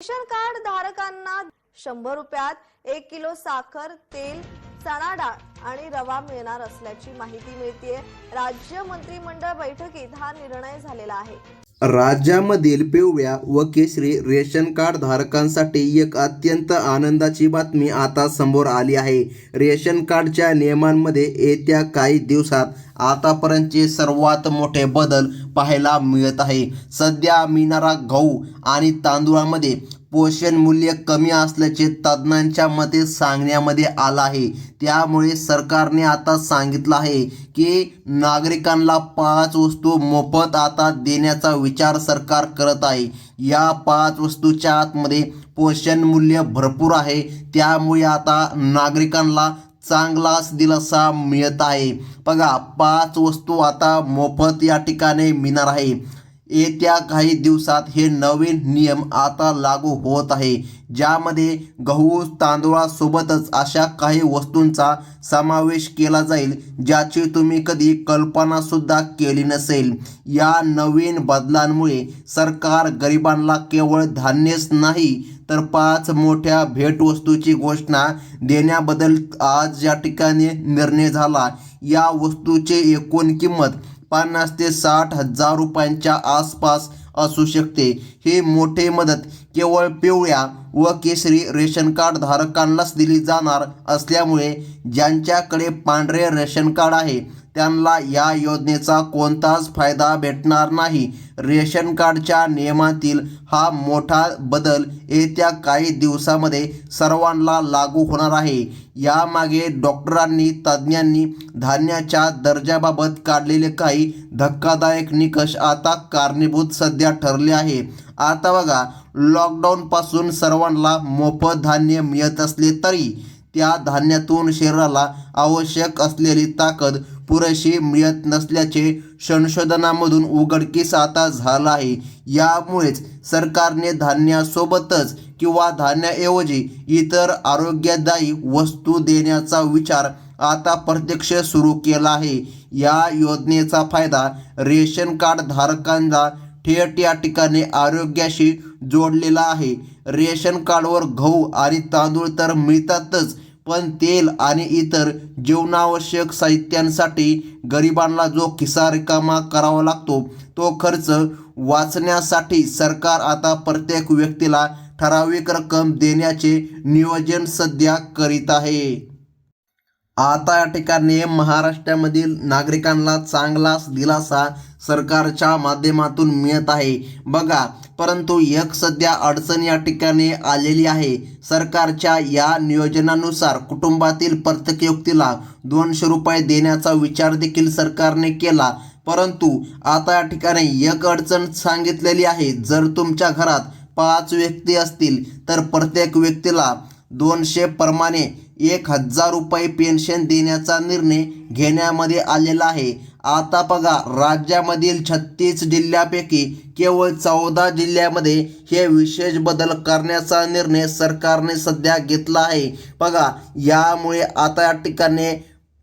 Ration card धारकांना 100 रुपयात 1 kilo साखर, तेल, चणा डाळ आणि रवा मिळणार असल्याची माहिती मिळते। राज्य मंत्रिमंडळ बैठकीत हा निर्णय झालेला आहे। राज्यामधील पिवळ्या व केशरी रेशन कार्ड धारकांसाठी एक अत्यंत आनंदाची बातमी आता समोर आली आहे। रेशन कार्डच्या नियमांमध्ये येत्या काही दिवसात आतापर्यंतचे सर्वात मोठे बदल पाहायला मिळत आहे। सध्या मिळणारा गहू आणि तांदूळामध्ये पोषण मूल्य कमी असल्याचे तज्ज्ञांच्या मते सांगण्यामध्ये आलं आहे। त्यामुळे सरकारने आता सांगितलं आहे की नागरिकांना 5 वस्तू मोफत आता देण्याचा विचार सरकार करत आहे। या 5 वस्तूच्या आतमध्ये पोषण मूल्य भरपूर आहे, त्यामुळे आता नागरिकांना चांगलाच दिलासा मिळत आहे। बघा, 5 वस्तू आता मोफत या ठिकाणी मिळणार आहे। येत्या काही दिवसात हे नवीन नियम आता लागू होत आहे, ज्यामध्ये गहू तांदूळासोबतच अशा काही वस्तूंचा समावेश केला जाईल ज्याची तुम्ही कधी कल्पना सुद्धा केली नसेल। या नवीन बदलांमुळे सरकार गरिबांना केवळ धान्यच नाही तर 5 मोठ्या भेटवस्तूची घोषणा देण्याबद्दल आज या ठिकाणी निर्णय झाला। या वस्तूची एकूण किंमत 50 ते 60 हजार रुपयांच्या आसपास असू शकते। ही मोठी मदत केवळ पिवळ्या व केशरी रेशन कार्ड धारकांनाच दिली जाणार असल्यामुळे ज्यांच्याकडे पांढरे रेशन कार्ड आहे त्यांना या योजनेचा कोणताच फायदा भेटणार नाही। रेशन कार्डच्या नियमातील हा मोठा बदल येत्या काही दिवसामध्ये सर्वांना लागू होणार आहे। यामागे डॉक्टरांनी, तज्ज्ञांनी धान्याच्या दर्जाबाबत काढलेले काही धक्कादायक निकष आता कारणीभूत सध्या ठरले आहे। आता बघा, लॉकडाऊनपासून सर्वांना मोफत धान्य मिळत असले तरी त्या धान्यातून शरीराला आवश्यक असलेली ताकद पुरेशी मिळत नसल्याचे संशोधनामधून उघडकीस आता झालं आहे। यामुळेच सरकारने धान्यासोबतच किंवा धान्याऐवजी इतर आरोग्यदायी वस्तू देण्याचा विचार आता प्रत्यक्ष सुरू केला आहे। या योजनेचा फायदा रेशन कार्ड धारकांना थेट या ठिकाणी आरोग्याशी जोडलेला आहे। रेशन कार्डवर गहू आणि तांदूळ तर मिळतातच, पण तेल आणि इतर जीवनावश्यक साहित्यांसाठी गरिबांना जो खिसा रिकामा करावा लागतो तो खर्च वाचण्यासाठी सरकार आता प्रत्येक व्यक्तीला ठराविक रक्कम देण्याचे नियोजन सध्या करीत आहे। आता या ठिकाणी महाराष्ट्रामधील नागरिकांना चांगलाच दिलासा सरकारच्या माध्यमातून मिळत आहे। बघा, परंतु एक सध्या अडचण या ठिकाणी आलेली आहे। सरकारच्या या नियोजनानुसार कुटुंबातील प्रत्येक व्यक्तीला 200 रुपये देण्याचा विचार देखील सरकारने केला, परंतु आता या ठिकाणी एक अडचण सांगितलेली आहे। जर तुमच्या घरात 5 व्यक्ती असतील तर प्रत्येक व्यक्तीला 200 प्रमाणे 1000 रुपये पेन्शन देण्याचा निर्णय घेण्यामध्ये आलेला आहे। आता बघा, राज्यामधील 36 जिल्ह्यापैकी केवळ 14 जिल्ह्यामध्ये हे विशेष बदल करण्याचा निर्णय सरकारने सध्या घेतला आहे। बघा, यामुळे आता या ठिकाणी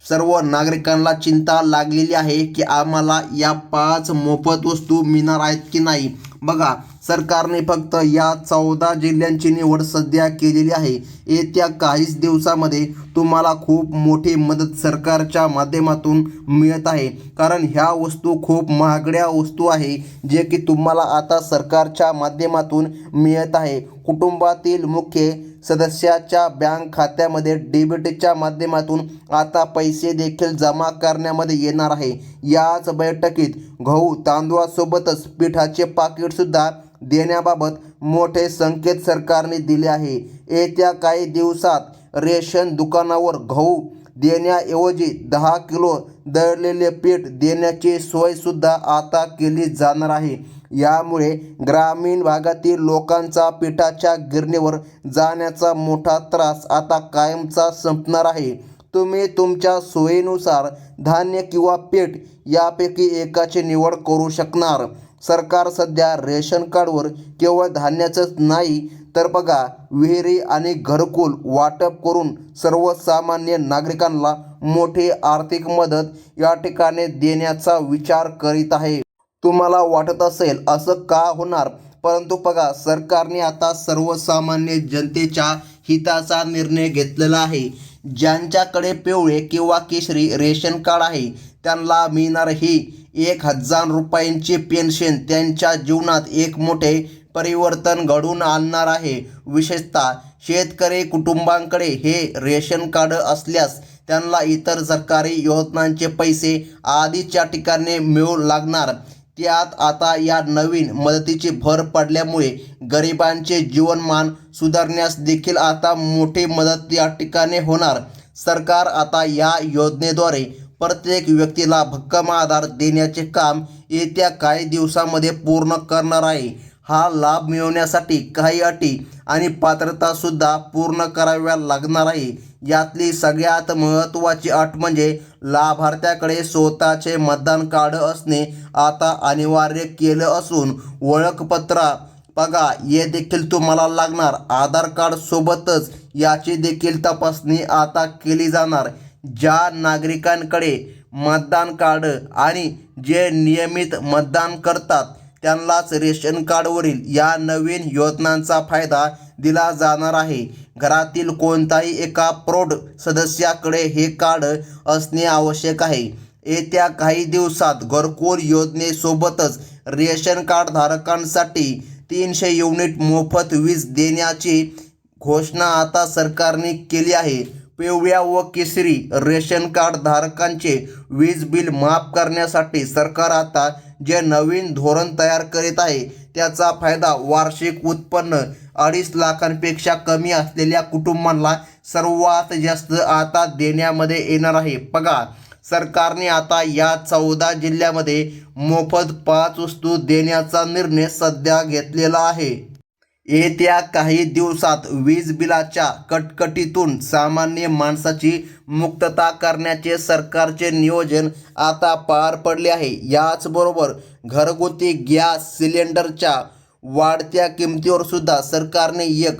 सर्व नागरिकांना चिंता लागलेली आहे की आम्हाला या 5 मोफत वस्तू मिळणार आहेत की नाही। बघा, सरकारने फक्त या 14 जिल्ह्यांची निवड सध्या केलेली आहे। येत्या काहीच दिवसामध्ये तुम्हाला खूप मोठी मदत सरकारच्या माध्यमातून मिळत आहे, कारण ह्या वस्तू खूप महागड्या वस्तू आहे जे की तुम्हाला आता सरकारच्या माध्यमातून मिळत आहे। कुटुंबातील मुख्य सदस्याच्या बँक खात्यामध्ये डेबिटच्या माध्यमातून आता पैसे देखील जमा करण्यामध्ये येणार आहे। याच बैठकीत गहू तांदूळासोबतच पिठाचे पाकिट सुद्धा देण्याबाबत मोठे संकेत सरकारने दिले आहे। येत्या काही दिवसात रेशन दुकानावर गहू देण्याऐवजी 10 किलो दळलेले पीठ देण्याची सोय सुद्धा आता केली जाणार आहे। यामुळे ग्रामीण भागातील लोकांचा पिठाच्या गिरणीवर जाण्याचा मोठा त्रास आता कायमचा संपणार आहे। तुम्ही तुमच्या सोयीनुसार धान्य किंवा पीठ यापैकी एकाची निवड करू शकणार। सरकार सध्या रेशन कार्डवर केवळ धान्याचंच नाही तर बघा, विहिरी आणि घरकुल वाटप करून सर्वसामान्य नागरिकांना मोठी आर्थिक मदत या ठिकाणी देण्याचा विचार करीत आहे। तुम्हाला वाटत असेल असं का होणार, परंतु बघा, सरकारने आता सर्वसामान्य जनतेच्या हिताचा निर्णय घेतलेला आहे. ज्यांच्याकडे पिवळे किंवा केशरी रेशन कार्ड आहे त्यांना मिळणार ही 1,000 रुपयांची पेन्शन त्यांच्या जीवनात एक मोठे परिवर्तन घडवून आणणार आहे. विशेषतः शेतकरी कुटुंबांकडे हे रेशन कार्ड असल्यास त्यांना इतर सरकारी योजनांचे पैसे आधीच्या ठिकाणी मिळू लागणार. त्यात आता या नवीन मदतीची भर पडल्यामुळे गरिबांचे जीवनमान सुधारण्यास देखील आता मोठी मदत या ठिकाणी होणार. सरकार आता या योजनेद्वारे प्रत्येक व्यक्तीला भक्कम आधार देण्याचे काम येत्या काही दिवसांमध्ये पूर्ण करणार आहे. हा लाभ मिळवण्यासाठी काही अटी आणि पात्रतासुद्धा पूर्ण कराव्या लागणार आहे. यातली सगळ्यात महत्त्वाची अट म्हणजे लाभार्थ्याकडे स्वतःचे मतदान कार्ड असणे आता अनिवार्य केलं असून ओळखपत्र बघा हे देखील तुम्हाला लागणार. आधार कार्ड सोबतच याची देखील तपासणी आता केली जाणार. ज्या नागरिकांकडे मतदान कार्ड आणि जे नियमित मतदान करतात त्यांनाच रेशन कार्डवरील या नवीन योजनांचा फायदा दिला जाणार आहे. घरातील कोणताही एका प्रौढ सदस्याकडे हे कार्ड असणे आवश्यक आहे. येत्या काही दिवसात घरकुल योजनेसोबतच रेशन कार्ड धारकांसाठी 300 युनिट मोफत वीज देण्याची घोषणा आता सरकारने केली आहे. पिवळ्या व केशरी रेशन कार्ड धारकांचे वीज बिल माफ करण्यासाठी सरकार आता जे नवीन धोरण तयार करीत आहे त्याचा फायदा वार्षिक उत्पन्न 2.5 लाखांपेक्षा कमी असलेल्या कुटुंबांना सर्वात जास्त आता देण्यामध्ये येणार आहे. बघा, सरकारने आता या 14 जिल्ह्यामध्ये मोफत 5 वस्तू देण्याचा निर्णय सध्या घेतलेला आहे. येत्या काही दिवसात वीज बिलाच्या कटकटीतून सामान्य माणसाची मुक्तता करण्याचे सरकारचे नियोजन आता पार पडले आहे. याचबरोबर घरगुती गॅस सिलेंडरच्या वाढत्या किमतीवर सुद्धा सरकारने एक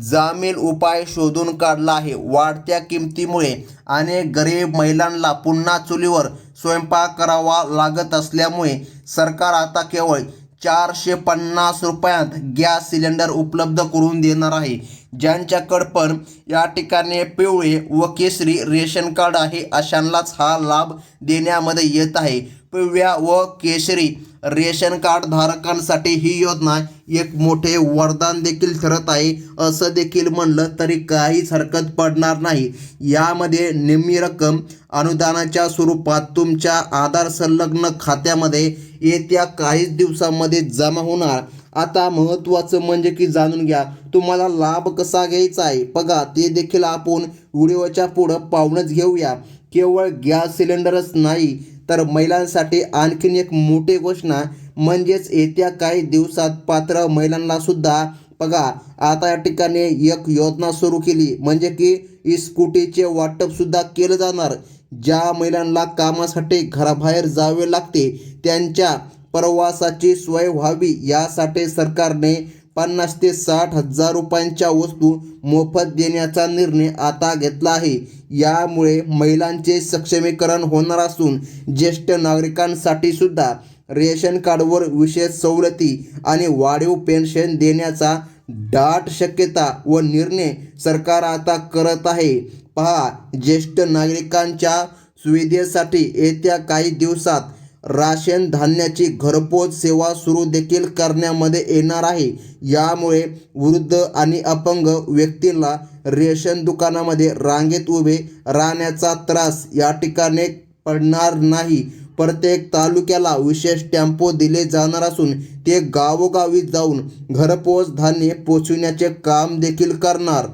जामील उपाय शोधून काढला आहे. वाढत्या किमतीमुळे अनेक गरीब महिलांना पुन्हा चुलीवर स्वयंपाक करावा लागत असल्यामुळे सरकार आता केवळ 450 रुपयात गॅस सिलेंडर उपलब्ध करून देणार आहे. ज्यांच्याकडे पण या ठिकाणी पिवळे व केशरी रेशन कार्ड आहे अशांनाच हा लाभ देण्यामध्ये येत आहे. पिवळ्या व केशरी रेशन कार्ड धारकांसाठी ही योजना एक मोठे वरदान देखील ठरत आहे असं देखील म्हणलं तरी काहीच हरकत पडणार नाही. यामध्ये निम्मी रक्कम अनुदानाच्या स्वरूपात तुमच्या आधार संलग्न खात्यामध्ये येत्या काही दिवसांमध्ये जमा होणार. आता महत्त्वाचं म्हणजे की जाणून घ्या तुम्हाला लाभ कसा घ्यायचा आहे. बघा, ते देखील आपण व्हिडिओच्या पुढं पाहूनच घेऊया. केवळ गॅस सिलेंडरच नाही तर महिलांसाठी आणखीन एक मोठी घोषणा म्हणजेच येत्या काही दिवसात पात्र महिलांना सुद्धा बघा आता या ठिकाणी एक योजना सुरू केली म्हणजे की स्कूटीचे वाटप सुद्धा केलं जाणार. ज्या महिलांना कामासाठी घराबाहेर जावे लागते त्यांच्या प्रवासाची सोय व्हावी यासाठी सरकारने 50 ते 60 हजार रुपयांच्या वस्तू मोफत देण्याचा निर्णय आता घेतला आहे. यामुळे महिलांचे सक्षमीकरण होणार असून ज्येष्ठ नागरिकांसाठी सुद्धा रेशन कार्डवर विशेष सवलती आणि वाढीव पेन्शन देण्याचा दाट शक्यता व निर्णय सरकार आता करत आहे. पहा, ज्येष्ठ नागरिकांच्या सुविधेसाठी येत्या काही दिवसात राशन धान्याची घरपोच सेवा सुरू देखील करण्यामध्ये येणार आहे. यामुळे वृद्ध आणि अपंग व्यक्तींना रेशन दुकानामध्ये रांगेत उभे राहण्याचा त्रास या ठिकाणी पडणार नाही. प्रत्येक तालुक्याला विशेष टेम्पो दिले जाणार असून ते गावोगावी जाऊन घरपोच धान्य पोचविण्याचे काम देखील करणार.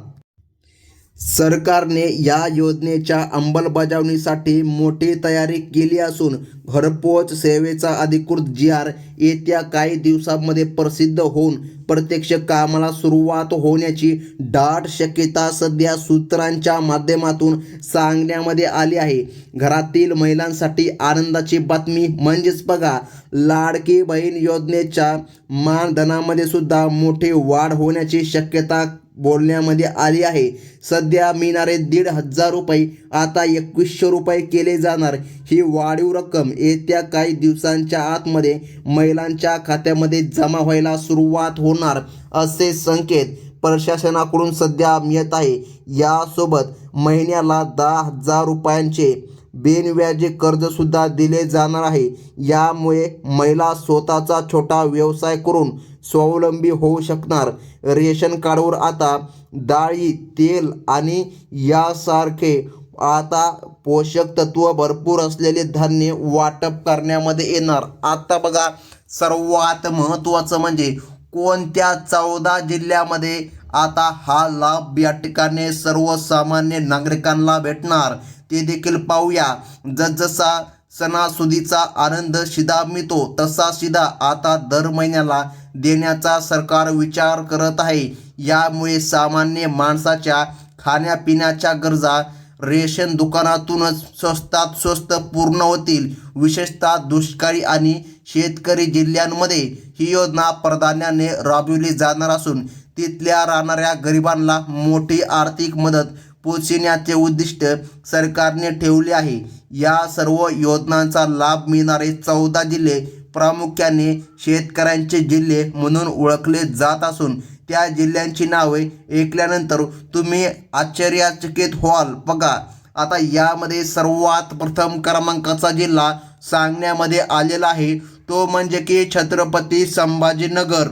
सरकारने या योजनेच्या अंमलबजावणीसाठी मोठी तयारी केली असून घरपोच सेवेचा अधिकृत GR येत्या काही दिवसांमध्ये प्रसिद्ध होऊन प्रत्यक्ष कामाला सुरुवात होण्याची दाट शक्यता सध्या सूत्रांच्या माध्यमातून सांगण्यामध्ये आली आहे. घरातील महिलांसाठी आनंदाची बातमी म्हणजेच बघा, लाडकी बहीण योजनेच्या मानधनामध्ये सुद्धा मोठी वाढ होण्याची शक्यता बोलण्यामध्ये आली आहे. सध्या मिळणारे 1,500 रुपये आता 2100 रुपये केले जाणार. ही वाढीव रक्कम येत्या काही दिवसांच्या आतमध्ये महिलांच्या खात्यामध्ये जमा व्हायला सुरुवात होणार असे संकेत प्रशासनाकडून सध्या मिळत आहे. यासोबत महिन्याला 10,000 रुपयांचे बिनव्याजी कर्ज सुद्धा दिले जाणार आहे. यामुळे महिला स्वतःचा छोटा व्यवसाय करून स्वावलंबी होऊ शकणार. रेशन कार्डवर आता डाळी, तेल आणि यासारखे आता पोषक तत्व भरपूर असलेले धान्य वाटप करण्यामध्ये येणार. आता बघा, सर्वात महत्त्वाचं म्हणजे कोणत्या 14 जिल्ह्यामध्ये आता हा लाभ या ठिकाणी सर्वसामान्य नागरिकांना भेटणार ते देखील पाहूया. जसजसा सणासुदीचा आनंद शिधा मिळतो तसा शिधा आता दर महिन्याला देण्याचा सरकार विचार करत आहे. यामुळे सामान्य माणसाच्या खाण्यापिण्याच्या गरजा रेशन दुकानातूनच स्वस्तात स्वस्त पूर्ण होतील. विशेषतः दुष्काळी आणि शेतकरी जिल्ह्यांमध्ये ही योजना प्राधान्याने राबविली जाणार असून तिथल्या राहणाऱ्या गरिबांना मोठी आर्थिक मदत पोचविण्याचे उद्दिष्ट सरकारने ठेवले आहे. या सर्व योजनांचा लाभ मिळणारे 14 जिल्हे प्रामुख्याने शेतकऱ्यांचे जिल्हे म्हणून ओळखले जात असून त्या जिल्ह्यांची नावे ऐकल्यानंतर तुम्ही आश्चर्यचकित व्हाल. बघा, आता यामध्ये सर्वात प्रथम क्रमांकाचा जिल्हा सांगण्यामध्ये आलेला आहे तो म्हणजे की छत्रपती संभाजीनगर.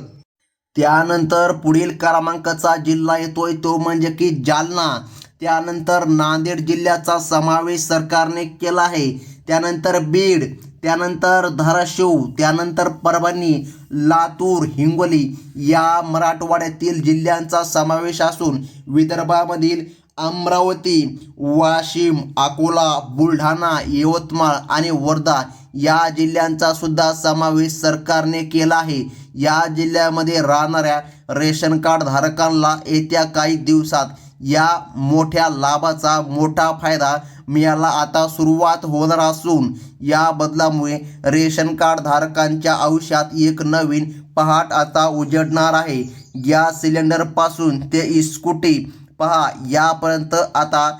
त्यानंतर पुढील क्रमांकाचा जिल्हा येतोय तो म्हणजे की जालना. त्यानंतर नांदेड जिल्ह्याचा समावेश सरकारने केला आहे. त्यानंतर बीड, त्यानंतर धाराशिव, त्यानंतर परभणी, लातूर, हिंगोली या मराठवाड्यातील जिल्ह्यांचा समावेश असून विदर्भामधील अमरावती, वाशिम, अकोला, बुलढाणा, यवतमाळ आणि वर्धा या जिल्ह्यांचा सुद्धा समावेश सरकारने केला आहे. या जिल्ह्यामध्ये राहणाऱ्या रेशन कार्ड धारकांना येत्या काही दिवसात या मोठ्या लाभाचा मोठा फायदा मिळायला आता सुरुवात होणार असून या बदलामुळे रेशन कार्ड धारकांच्या आयुष्यात एक नवीन पहाट आता उजडणार आहे. गॅस सिलेंडरपासून ते स्कूटी पहा यापर्यंत आता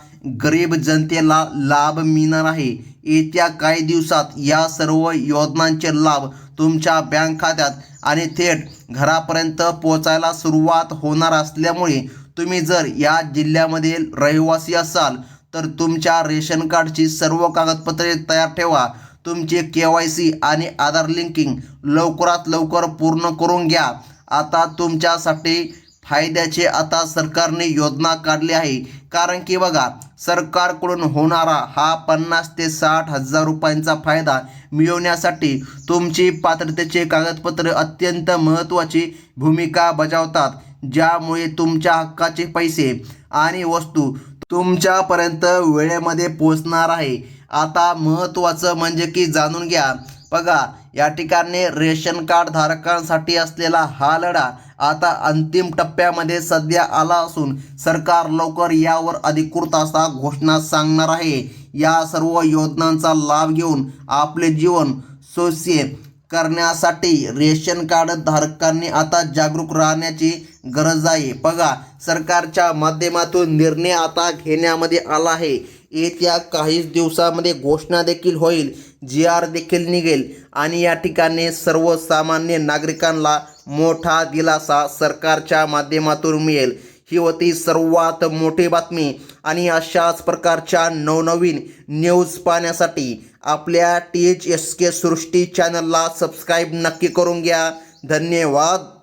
गरीब जनतेला लाभ मिळणार आहे. येत्या काही दिवसात या सर्व योजनांचे लाभ तुमच्या बँक खात्यात आणि थेट घरापर्यंत पोहोचायला सुरुवात होणार असल्यामुळे तुम्ही जर या जिल्ह्यामध्ये रहिवासी असाल तर तुमच्या रेशन कार्डची सर्व कागदपत्रे तयार ठेवा. तुमचे KYC आणि आधार लिंकिंग लवकरात लवकर पूर्ण करून घ्या. आता तुमच्यासाठी फायद्याचे आता सरकारने योजना काढली आहे. कारण की बघा, सरकारकडून होणारा हा 50 ते 60 हजार रुपयांचा फायदा मिळवण्यासाठी तुमची पात्रतेचे कागदपत्र अत्यंत महत्त्वाची भूमिका बजावतात. ज्यामुळे तुमच्या हक्काचे पैसे आणि वस्तू तुमच्यापर्यंत वेळेमध्ये पोचणार आहे. आता महत्त्वाचं म्हणजे की जाणून घ्या. बघा, या ठिकाणी रेशन कार्ड धारकांसाठी असलेला हा लढा आता अंतिम टप्प्यामध्ये सध्या आला असून सरकार लवकर यावर अधिकृत असा घोषणा सांगणार आहे. या सर्व योजनांचा लाभ घेऊन आपले जीवन सोयीचे करण्यासाठी रेशन कार्ड धारकांनी आता जागरूक राहण्याची गरज आहे. बघा, सरकारच्या माध्यमातून निर्णय आता घेण्यामध्ये आला आहे. येत्या काहीच दिवसामध्ये घोषणा देखील होईल, GR देखील निघेल आणि या ठिकाणी सर्वसामान्य नागरिकांना मोठा दिलासा सरकारच्या माध्यमातून मिळेल. ही होती सर्वात मोठी बातमी आणि अशाच प्रकारच्या नवनवीन न्यूज पाहण्यासाठी आपल्या THSK सृष्टी चॅनलला सबस्क्राईब नक्की करून घ्या. धन्यवाद.